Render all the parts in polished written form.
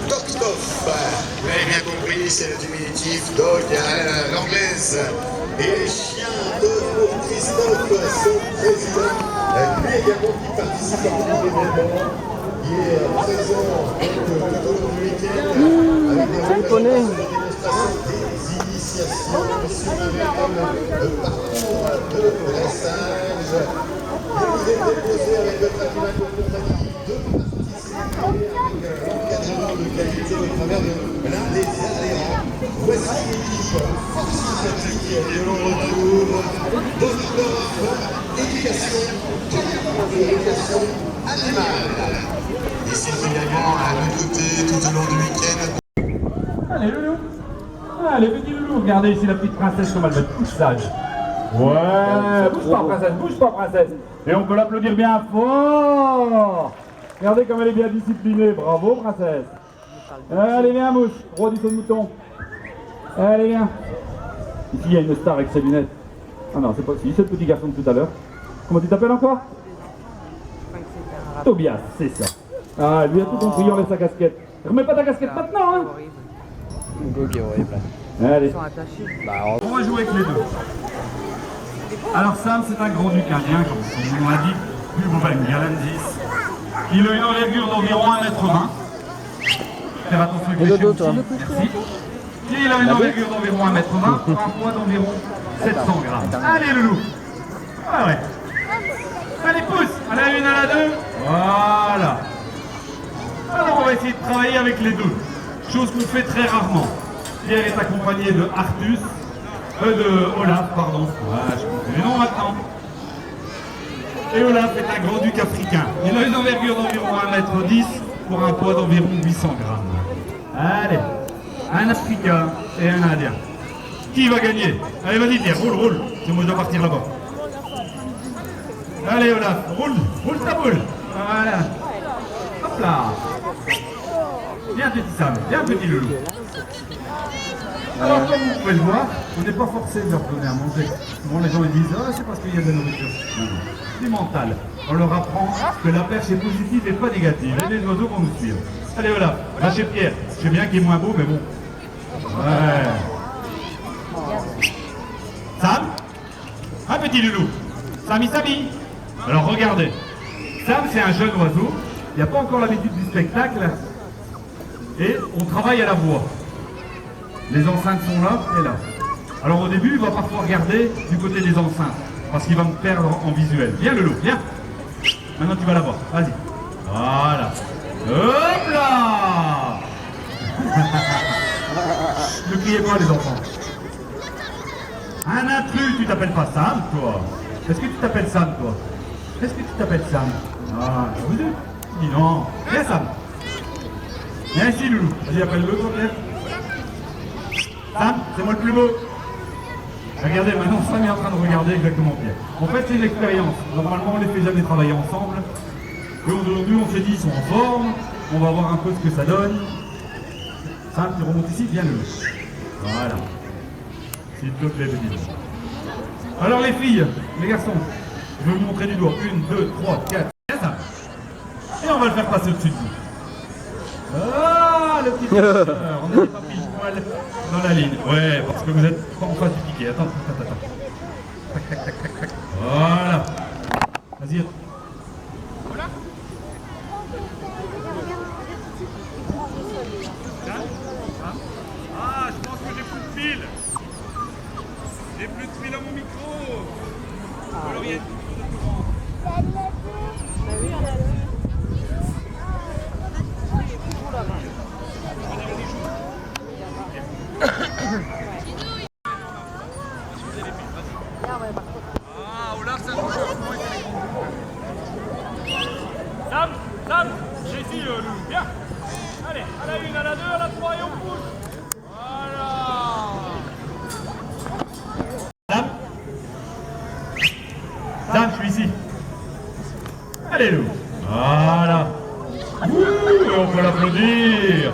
Dogstop, vous l'avez bien compris, c'est le diminutif dog à l'anglaise. Et les chiens de Christophe, son président, lui également qui participe à beaucoup d'événements, qui est présent tout au long du week-end avec des démonstrations, des initiations sur un véritable parcours de dressage. Il vous est déposé avec votre animal de compagnie de participer avec l'encadrement de qualité au travers de l'un des adhérents. Voici l'équipe force sympathique que l'on retrouve. Docteur éducation animale. Ici également à nos côtés tout au long du week-end. Allez, loulou. Allez, petit loulou. Regardez ici la petite princesse comme elle va être toute sage. Ouais, bouge pas, princesse. Et on peut l'applaudir bien fort. Regardez comme elle est bien disciplinée. Bravo, princesse. Allez, viens, mouche. Roi du saut de mouton. Allez, viens. Ici, il y a une star avec ses lunettes. Ah non, c'est pas si, c'est le petit garçon de tout à l'heure. Comment tu t'appelles encore? Tobias, c'est ça. Ah, lui a tout compris, on laisse sa casquette. Remets pas ta casquette maintenant, hein. Allez. On va jouer avec les deux. Alors Sam, c'est un grand duc indien, comme son nom l'indique, du Galandis. Il a une envergure d'environ 1,20 m. Faire attention avec les chiens aussi. Merci. Et il a une envergure d'environ 1,20 m pour un poids d'environ 700 grammes. Allez, loulou. Ah ouais. Allez, pousse. À la une, à la deux. Voilà. Alors, on va essayer de travailler avec les deux. Chose qu'on fait très rarement. Pierre est accompagné de Artus. De Olaf, pardon. Voilà, je comprends les noms maintenant. Et Olaf est un grand duc africain. Il a une envergure d'environ 1,10 m pour un poids d'environ 800 grammes. Allez. Un Africain et un Indien. Qui va gagner? Allez, vas-y, Pierre, roule. C'est moi, je dois partir là-bas. Allez, Olaf, roule ta boule. Voilà. Hop là. Viens, petit Sam, viens, petit loulou. Alors, comme vous pouvez le voir, on n'est pas forcé de leur donner à manger. Souvent, les gens ils disent, ah, c'est parce qu'il y a de la nourriture. Non, c'est mental. On leur apprend que la perche est positive et pas négative. Et les oiseaux vont nous suivre. Allez, Olaf, va chez Pierre. Je sais bien qu'il est moins beau, mais bon. Ouais. Sam? Un petit loulou. Sami. Alors regardez. Sam, c'est un jeune oiseau. Il n'a pas encore l'habitude du spectacle. Et on travaille à la voix. Les enceintes sont là et là. Alors au début, il va parfois regarder du côté des enceintes. Parce qu'il va me perdre en visuel. Viens, loulou, viens. Maintenant, tu vas la voir. Vas-y. Voilà. Hop là. Ne criez pas les enfants. Un intrus, tu t'appelles pas Sam, toi? Est-ce que tu t'appelles Sam, toi? Est-ce que tu t'appelles Sam? Ah, vous deux? Dis non. Viens, Sam. Viens ici, loulou. Vas-y, appelle-le, toi, Pierre. Sam, c'est moi le plus beau. Regardez, maintenant, Sam est en train de regarder exactement Pierre. En fait, c'est une expérience. Normalement, on les fait jamais travailler ensemble. Et aujourd'hui, on s'est dit, ils sont en forme. On va voir un peu ce que ça donne. Sam, tu remontes ici, viens le. Voilà. S'il te plaît, petit. Alors les filles, les garçons, je vais vous montrer du doigt. 1, 2, 3, 4, 5. Et on va le faire passer au-dessus de vous. Ah, le petit on n'est pas pile poil dans la ligne. Ouais, parce que vous êtes pas en face du piquet. Attends. Tac. Voilà. Vas-y. Ah, je pense que j'ai plus de fil. J'ai plus de fil à mon micro. Alors il y a une coupure de courant. Ah, Olaf, ça bouge. Sam, j'ai ici le loup. Viens. Allez, à la 1, à la 2, à la 3 et on pousse. Voilà. Sam, je suis ici. Allez, loup. Voilà. Ouh, on peut l'applaudir.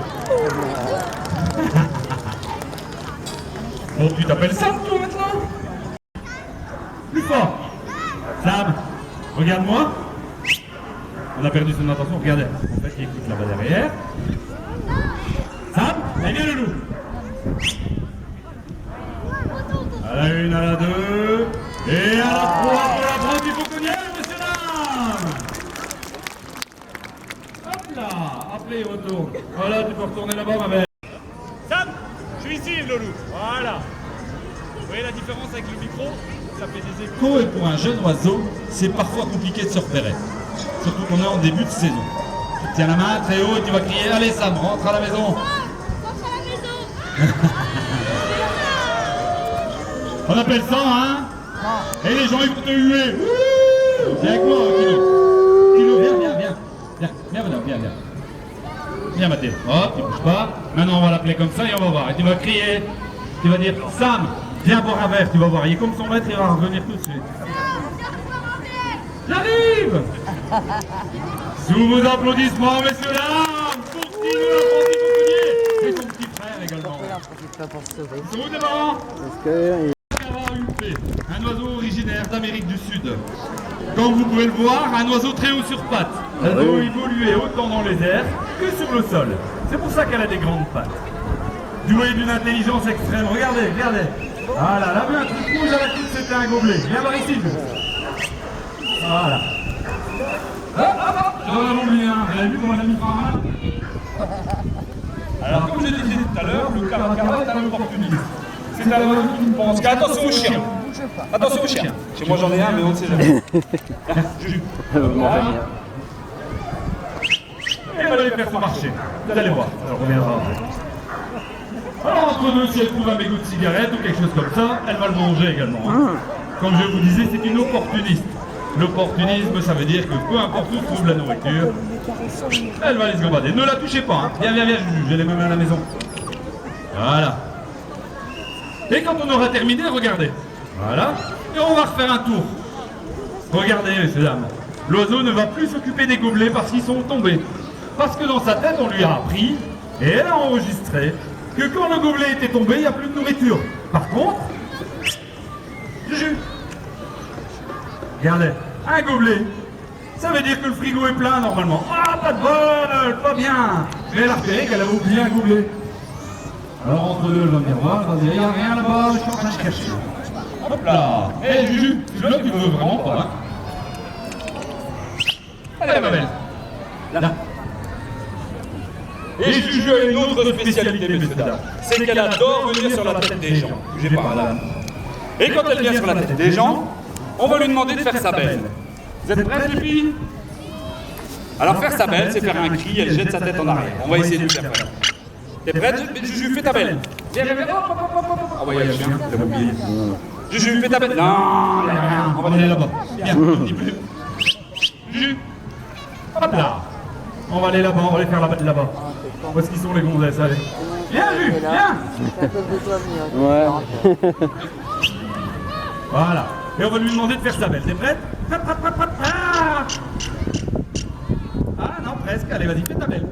Bon, tu t'appelles Sam, toi, maintenant? Plus fort. Sam, regarde-moi. On a perdu son attention. Regardez. En fait, il écoute là-bas derrière. Sam, et bien le loup. À la une, à la deux. Et à la trois pour la prendre du fauconnier, messieurs dames. Hop là. Appelez, retourne. Voilà, tu peux retourner là-bas, ma belle. Sam, je suis ici, le loup. Voilà. Vous voyez la différence avec le micro? Ça fait des échos. Et pour un jeune oiseau, c'est parfois compliqué de se repérer. Surtout qu'on est en début de saison. Tu tiens la main très haut et tu vas crier « Allez Sam, rentre à la maison !» Rentre à la maison. On appelle ça, hein? Et les gens, ils vont te huer. Viens avec moi, Kilo. Kilo, viens. Viens, madame, viens. Viens, Mathieu. Hop, tu bouges pas. Maintenant, on va l'appeler comme ça et on va voir. Et tu vas crier. Tu vas dire « Sam, viens boire un verre, tu vas voir. » Il est comme son maître, il va revenir tout de suite. J'arrive. Sous vos applaudissements, messieurs, dames, pour Tino, l'apprenti fauconnier, et son petit frère également. Ils sont où tes parents? Un oiseau originaire d'Amérique du Sud. Comme vous pouvez le voir, un oiseau très haut sur pattes. Elle doit évoluer autant dans les airs que sur le sol. C'est pour ça qu'elle a des grandes pattes. Douée d'une intelligence extrême. Regardez. Ah là, là, un truc rouge à la coupe, c'était un gobelet. Viens voir ici. Voilà. J'en ai oublié un. Vous avez vu comment on a mis par main? Alors, comme je disais tout à l'heure, le caracara est un opportuniste. C'est un oiseau qui pense qu'attention aux chiens. Attention aux chiens. Chez moi j'en ai un, mais on ne sait jamais. Et elle va aller faire son marché. Vous allez voir, elle reviendra après. Alors entre deux, si elle trouve un mégot de cigarette ou quelque chose comme ça, elle va le manger également. Hein. Comme je vous disais, c'est une opportuniste. L'opportunisme, ça veut dire que peu importe où se trouve la nourriture, elle va aller se gambader. Ne la touchez pas, hein. Viens, Juju, j'ai les mêmes à la maison. Voilà. Et quand on aura terminé, regardez. Voilà. Et on va refaire un tour. Regardez, messieurs, dames. L'oiseau ne va plus s'occuper des gobelets parce qu'ils sont tombés. Parce que dans sa tête, on lui a appris, et elle a enregistré, que quand le gobelet était tombé, il n'y a plus de nourriture. Par contre, Juju, regardez, un gobelet, ça veut dire que le frigo est plein normalement. Ah, pas de bol, pas bien. Mais elle a repéré qu'elle avait oublié un gobelet. Alors entre deux, elle va me dire, voilà, il n'y a rien là-bas, je suis en train de chercher. Hop là. Hé Juju, celui-là tu veux vraiment pas, hein? Allez ma belle. Là. Et Juju a une autre spécialité, messieurs dames. C'est qu'elle adore venir sur la tête des gens. J'ai pas madame. Et quand elle vient sur la tête des gens, on va lui demander de faire sa belle. Vous êtes prêtes les filles? Alors faire sa belle, c'est faire un cri, elle jette sa tête en arrière. On va essayer de le faire. T'es prête? Juju, fais ta belle. Viens. Ah ouais, il y a le chien, il a oublié. Juju, fais ta belle. Non, il n'y a rien. On va aller là-bas. Viens, un petit peu. Juju. Hop là. On va aller là-bas, on va aller faire la belle là-bas. Où est-ce qu'ils sont les gonzesses? Allez. Viens, Juju, viens. Ouais. Voilà. Et on va lui demander de faire sa belle. T'es prête? Ah non, presque. Allez, vas-y, fais ta belle.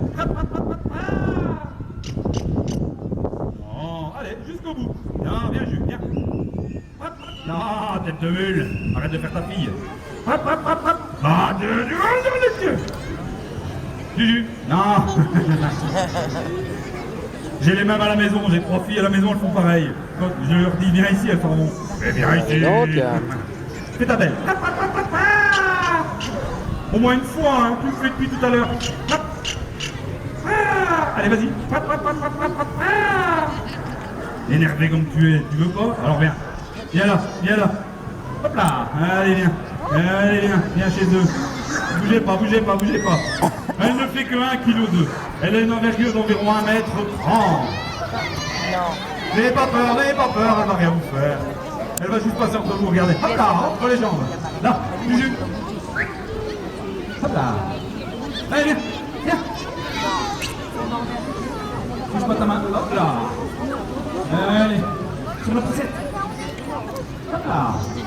Bon, allez, jusqu'au bout. Non, viens, Juju, viens. Non, tête de mule. Arrête de faire ta fille. Ah, les yeux. Juju, non. J'ai les mêmes à la maison, j'ai 3 filles à la maison, elles font pareil. Quand je leur dis viens ici, elles font eh, viens ici. Donc, fais ta belle. Au moins une fois, hein, tu le fais depuis tout à l'heure. Allez, vas-y. Énervé comme tu es, tu veux pas? Alors viens. Viens là. Hop là. Allez, viens. Viens chez eux. Bougez pas. Elle ne fait que 1,2 kg. Elle a une envergure d'environ 1,30 m. N'ayez pas peur, elle va rien vous faire. Elle va juste passer entre vous, regardez. Hop là, entre les jambes. Là, Juju. Hop là. Allez, viens. Touche pas ta main. Hop là. Allez. Sur la poussette. Hop là.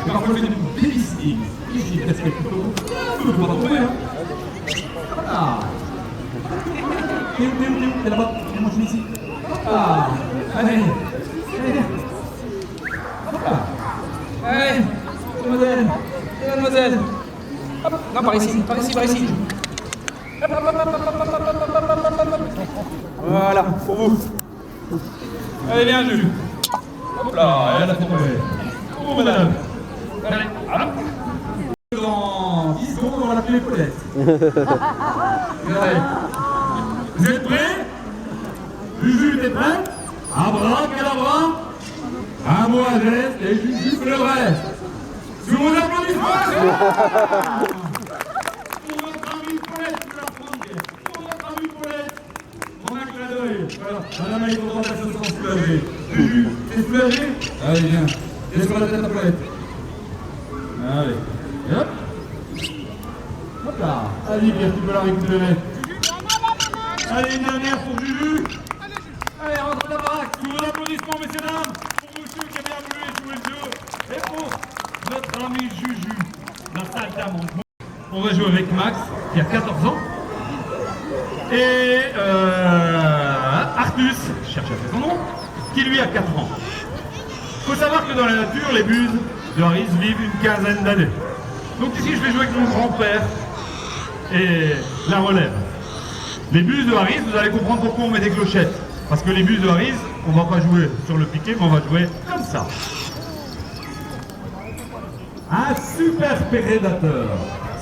Et parfois, je fais des babysitting. Ici, presque plutôt. Tu ne peux pas trouver, hein. Hop là. T'es où? T'es là-bas. Et moi, je suis ici. Hop là. Allez, viens. Hop là. Allez, mademoiselle. Hop. Non, par ici. Voilà, pour vous. Allez, viens, Jules. Hop là, elle a tombé. Pour vous, madame. Allez, hop. Dans 10 secondes, on va l'appeler Paulette. Allez. Vous êtes prêts? Juju, t'es prêt? Abracadabra. Un mot à geste et Juju fait le reste. Sous vos applaudissements. Pour notre amie Paulette, je vais la prendre. Pour notre amie Paulette. On a un clin d'œil. Voilà. Madame, elle est contente de se sentir soulagée. Juju, t'es soulagée? Allez, viens. Laisse sur la tête à Paulette. Allez. Et hop. Hop là. Allez, Pierre, tu peux la récupérer. Allez, une dernière pour Juju. Allez, rentre la baraque. Sous vos applaudissements, messieurs, dames. Pour monsieur qui a bien voulu jouer le jeu. Et pour notre ami Juju, la salle d'amende. On va jouer avec Max, qui a 14 ans. Et Artus, je cherche à faire son nom, qui lui a 4 ans. Il faut savoir que dans la nature, les buses de Harris vivent une quinzaine d'années. Donc ici, je vais jouer avec mon grand-père et la relève. Les buses de Harris, vous allez comprendre pourquoi on met des clochettes. Parce que les buses de Harris, on va pas jouer sur le piqué, mais on va jouer comme ça. Un super prédateur.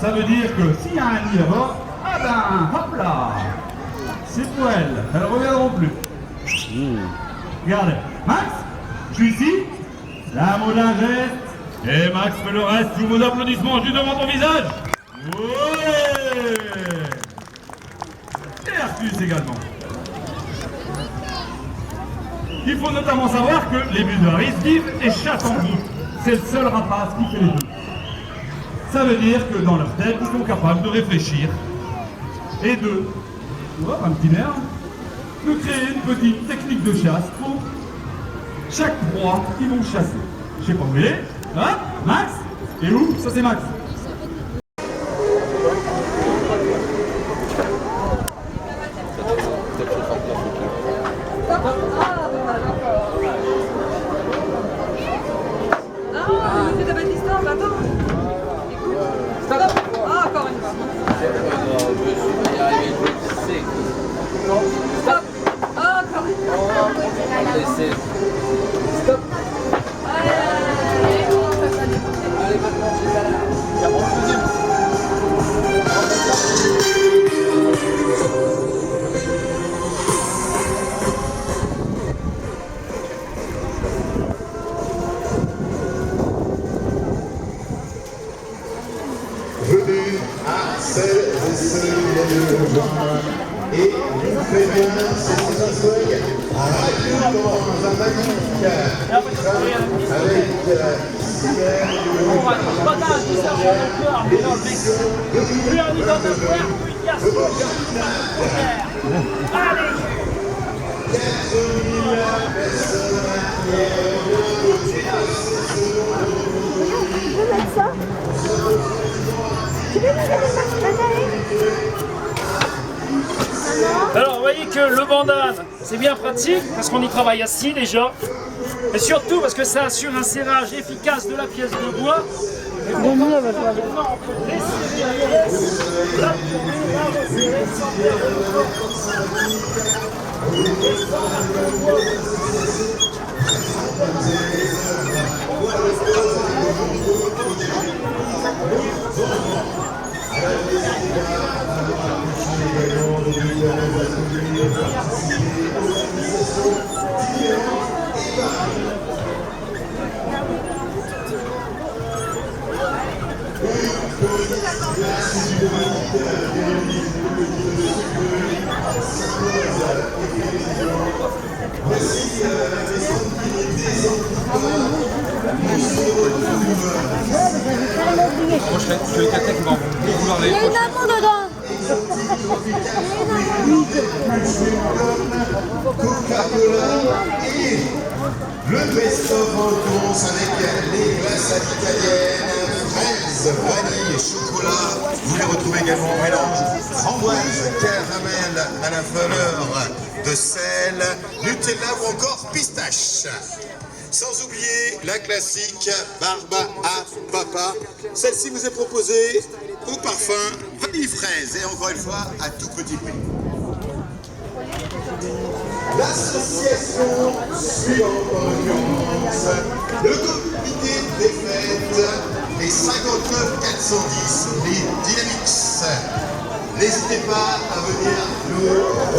Ça veut dire que s'il y a un nid là-bas, ah ben, hop là, c'est pour elles. Elles ne reviendront plus. Regardez. Max, je suis ici. La mot d'un geste. Et Max fait le reste sous vos applaudissements juste devant ton visage. Ouais. Et Artus également. Il faut notamment savoir que les buses de Harris vivent et chassent en groupe. C'est le seul rapace qui fait les deux. Ça veut dire que dans leur tête, ils sont capables de réfléchir et de, un petit nerf, de créer une petite technique de chasse pour chaque proie qu'ils vont chasser. Je sais pas où il est. Hein? Max? Et où? Ça c'est Max. Stop. Venez à celles et ceux qui viennent de nous rejoindre et nous fait bien c'est un swag rapidement un magnifique avec Alors vous voyez que le bandane c'est bien pratique parce qu'on y travaille assis déjà et surtout parce que ça assure un serrage efficace de la pièce de bois. Et on peut desserrer la pièce, la tourner, la resserrer sans Il y a une amont dedans. le best-of en course avec les glaces italiennes, fraises, vanille et chocolat. Vous les retrouvez également au mélange framboise, caramel à la faveur de sel, Nutella ou encore pistache. Sans oublier la classique barbe à papa. Celle-ci vous est proposée au parfum, vanille fraise et encore une fois à tout petit prix. L'association suivante en l'occurrence, le comité des fêtes, les 59 410, les Dynamics. N'hésitez pas à venir nous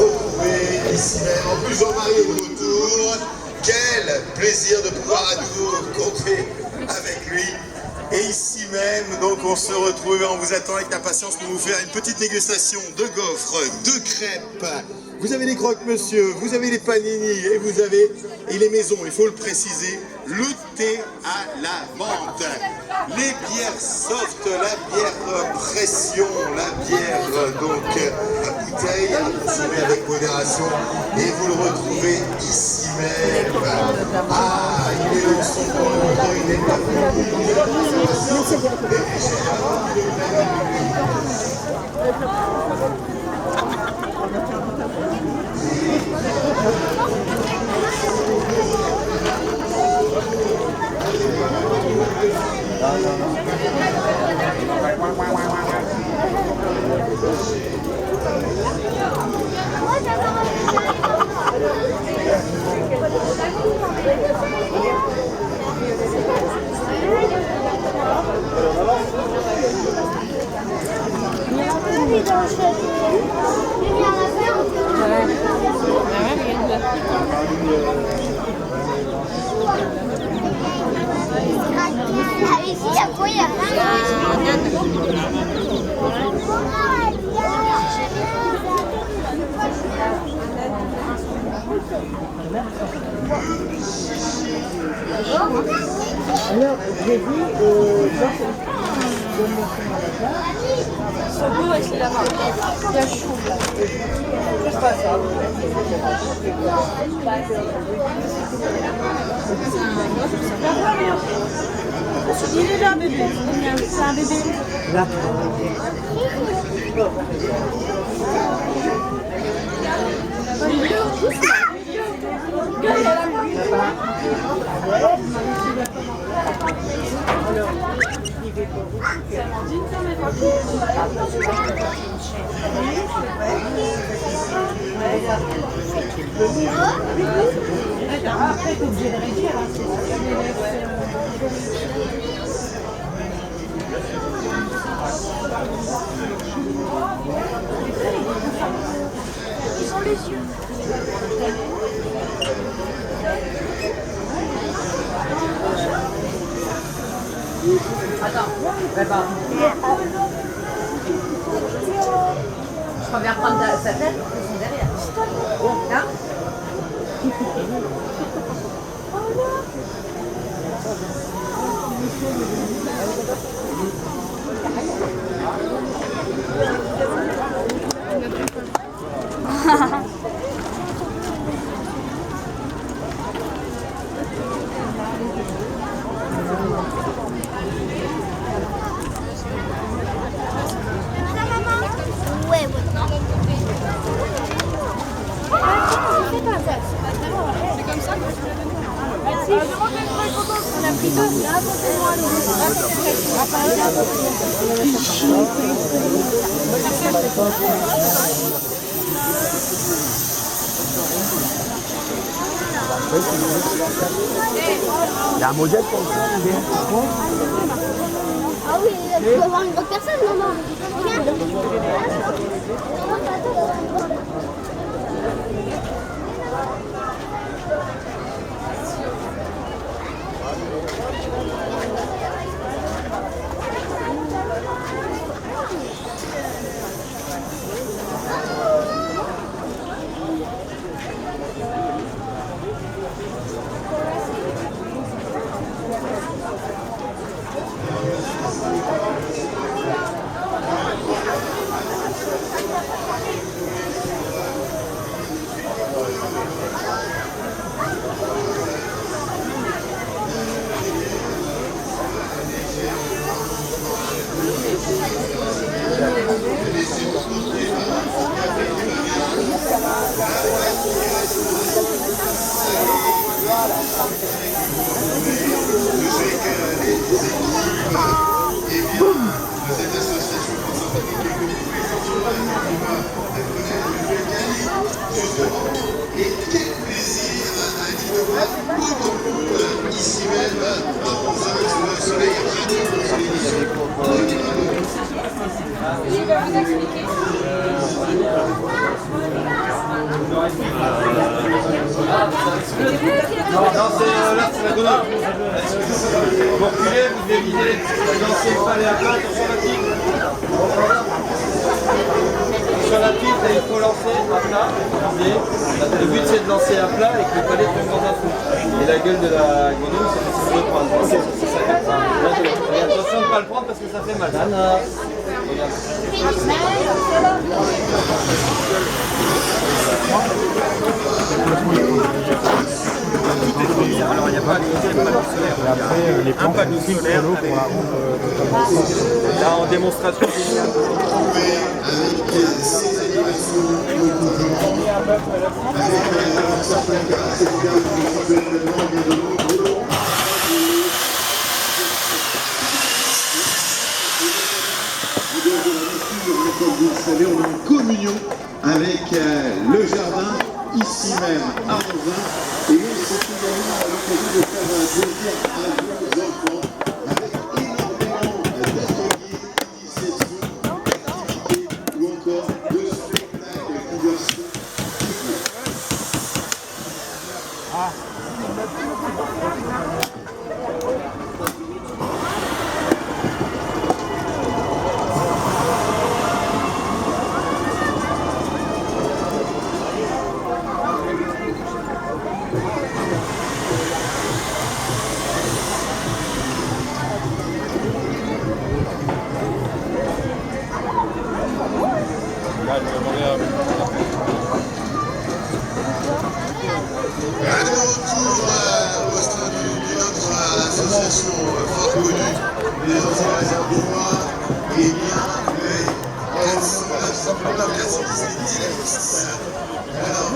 retrouver ici même. En plus, Jean-Marie est de retour. Quel plaisir de pouvoir à nouveau compter avec lui. Et ici même, donc on se retrouve et on vous attend avec impatience pour vous faire une petite dégustation de gaufres, de crêpes. Vous avez les croque-monsieur, vous avez les panini et vous avez les maisons, il faut le préciser, le thé à la menthe. Les bières soft, la bière pression, la bière donc à bouteille, à consommer avec modération. Et vous le retrouvez ici même. Ah, il est dans son coin, il n'est pas fini. Alors, j'ai vu ce beau avec la main. Il y a chaud là. C'est pas ça. Il est là, bébé. C'est un bébé. Là. Après, t'es obligé de réduire. Ils sont les yeux. Attends, prépare. Je reviens prendre sa tête, ils sont derrière. Hein? Il y a un modèle pour ça. Ah oui, tu peux avoir une autre personne, maman. Regarde. le soleil radieux sur l'émission. Il va vous expliquer. Non, c'est là, c'est la gonade. Vous reculez, vous dévidez. Lancez le palais à plat, sur la pile. Sur la pile, il faut lancer à plat. Le but, c'est de lancer à plat et que le palais tombe dans un trou. Et la gueule de la grenouille, c'est de le prendre. Attention de ne pas le prendre parce que ça fait mal. Alors il n'y a pas de solaire. Et après les plantes sont solaire là en démonstration. Comme vous le savez, on est en communion avec le jardin, ici même à Rovin. Et c'est également l'occasion de faire un plaisir à vos enfants avec énormément d'ateliers, d'initiations, d'activités ou encore de spectacles qui doivent se Allez, retour au sein de notre association fort connue des anciens réservoirs. Eh bien, elles sont là tout simplement merci alors,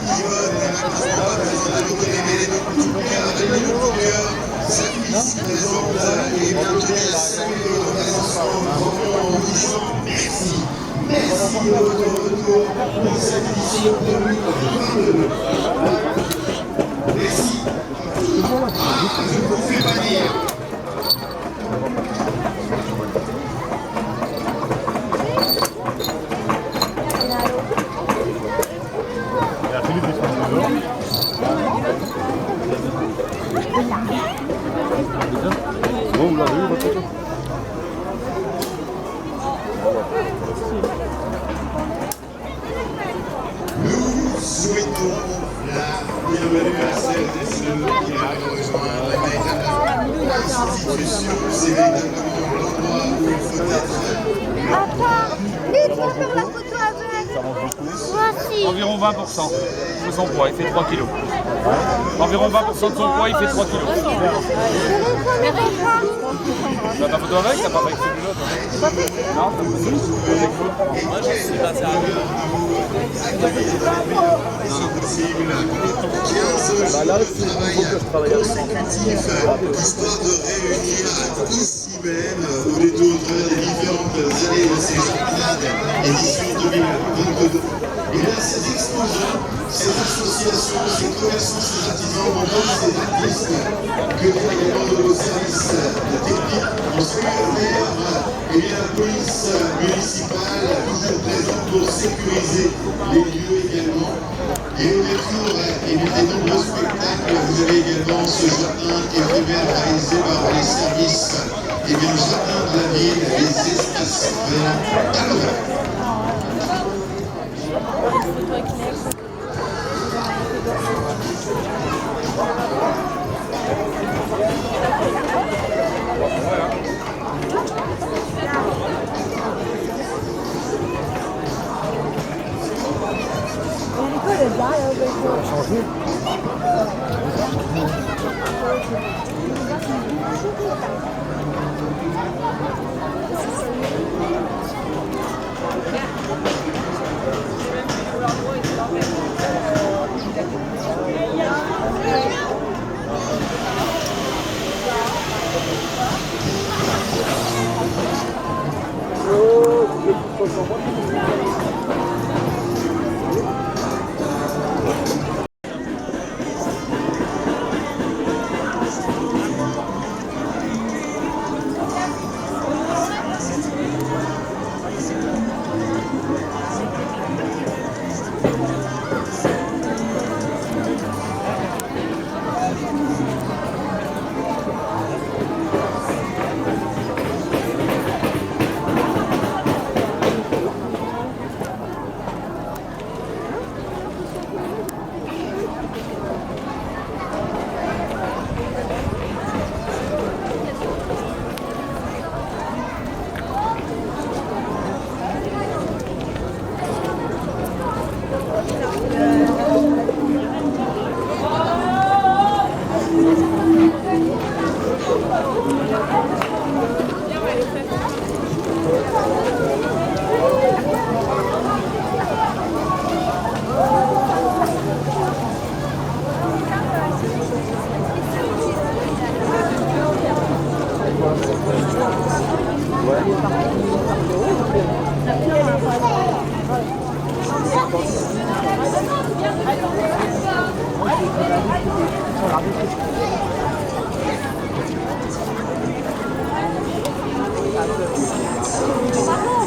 Yvonne et la classe de président de l'autorité de Couture, avec le coup de cœur, sacrifice présente et bien donné à saluer l'organisation en disant merci. Merci de votre retour pour cette édition 2022. Merci. Ah, je vous fais pas dire. Bon, vous l'avez vu votre photo? Nous souhaitons la bienvenue à celles et ceux qui arrivent rejoindre la véritable institution. C'est véritablement l'endroit où il faut être. Attends, lui, tu vas faire la photo avec. Moi aussi. Environ 20% de son poids, il fait 3 kg. Environ 20% de son poids, il fait 3 kg. Tu as ta photo avec? T'as pas avec celui-là? Non, c'est possible. Moi, je suis là, c'est Impossible. 15 jours de travail consécutif, histoire de réunir ici même, au détour des différentes années de ces Jardinades, édition 2022. Et bien, ces exposants, ces associations, ces commerçants, ces artisans, membres, ces artistes, que également de nos services techniques, en secrétaire, et bien la police municipale, toujours présente pour sécuriser les lieux également. Et au détour des nombreux spectacles, vous avez également ce jardin qui est ouvert, réalisé par les services, et bien le jardin de la ville, les espaces verts à l'horaire. Bravo.